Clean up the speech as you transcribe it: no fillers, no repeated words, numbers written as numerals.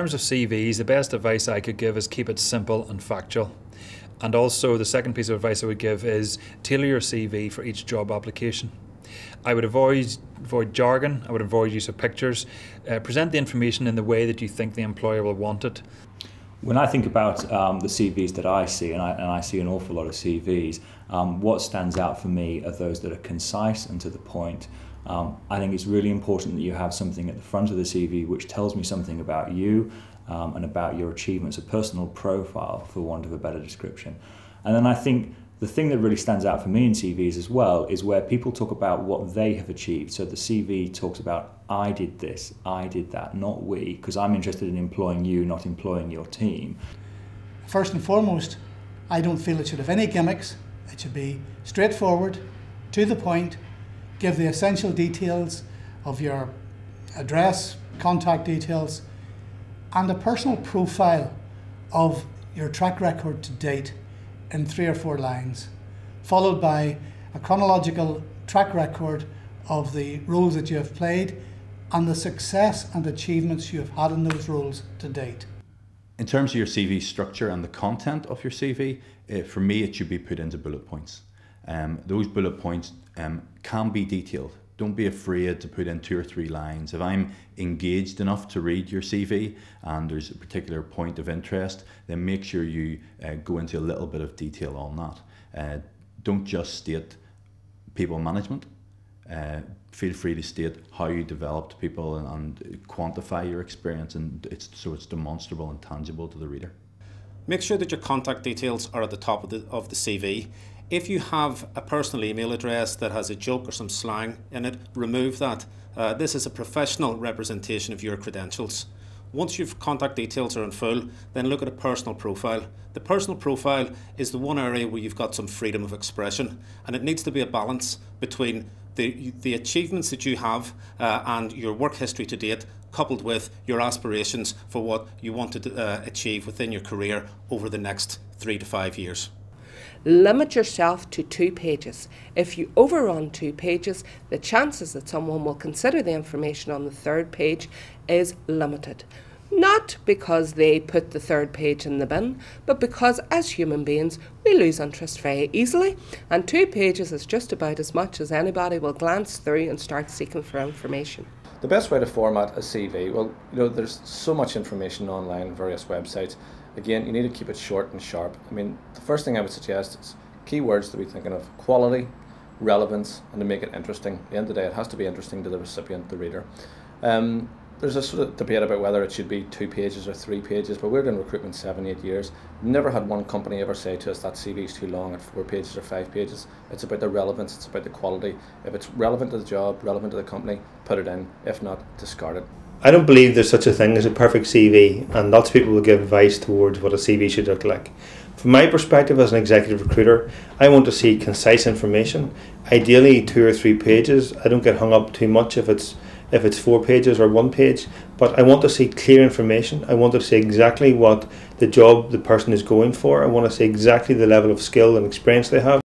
terms of CVs, the best advice I could give is keep it simple and factual. And also the second piece of advice I would give is tailor your CV for each job application. I would avoid jargon, I would avoid use of pictures. Present the information in the way that you think the employer will want it. When I think about the CVs that I see, and I see an awful lot of CVs, what stands out for me are those that are concise and to the point. I think it's really important that you have something at the front of the CV which tells me something about you and about your achievements, a personal profile, for want of a better description. And then I think the thing that really stands out for me in CVs as well is where people talk about what they have achieved. So the CV talks about, I did this, I did that, not we, because I'm interested in employing you, not employing your team. First and foremost, I don't feel it should have any gimmicks. It should be straightforward, to the point, give the essential details of your address, contact details, and a personal profile of your track record to date in 3 or 4 lines, followed by a chronological track record of the roles that you have played and the success and achievements you have had in those roles to date. In terms of your CV structure and the content of your CV, for me it should be put into bullet points. Those bullet points can be detailed. Don't be afraid to put in 2 or 3 lines. If I'm engaged enough to read your CV and there's a particular point of interest, then make sure you go into a little bit of detail on that. Don't just state people management. Feel free to state how you developed people and quantify your experience, and so it's demonstrable and tangible to the reader. Make sure that your contact details are at the top of the CV. If you have a personal email address that has a joke or some slang in it, remove that. This is a professional representation of your credentials. Once your contact details are in full, then look at a personal profile. The personal profile is the one area where you've got some freedom of expression, and it needs to be a balance between the achievements that you have and your work history to date, coupled with your aspirations for what you want to achieve within your career over the next 3 to 5 years. Limit yourself to 2 pages. If you overrun 2 pages, the chances that someone will consider the information on the 3rd page is limited. Not because they put the 3rd page in the bin, but because as human beings we lose interest very easily, and 2 pages is just about as much as anybody will glance through and start seeking for information. The best way to format a CV, well, there's so much information online on various websites. Again, you need to keep it short and sharp. I mean, the first thing I would suggest is keywords to be thinking of: quality, relevance, and to make it interesting. At the end of the day, it has to be interesting to the recipient, the reader. There's a sort of debate about whether it should be 2 pages or 3 pages, but we're in recruitment 7-8 years. Never had one company ever say to us that CV is too long at 4 pages or 5 pages. It's about the relevance, it's about the quality. If it's relevant to the job, relevant to the company, put it in. If not, discard it. I don't believe there's such a thing as a perfect CV, and lots of people will give advice towards what a CV should look like. From my perspective as an executive recruiter, I want to see concise information, ideally 2 or 3 pages. I don't get hung up too much if it's 4 pages or 1 page, but I want to see clear information. I want to see exactly what the job the person is going for. I want to see exactly the level of skill and experience they have.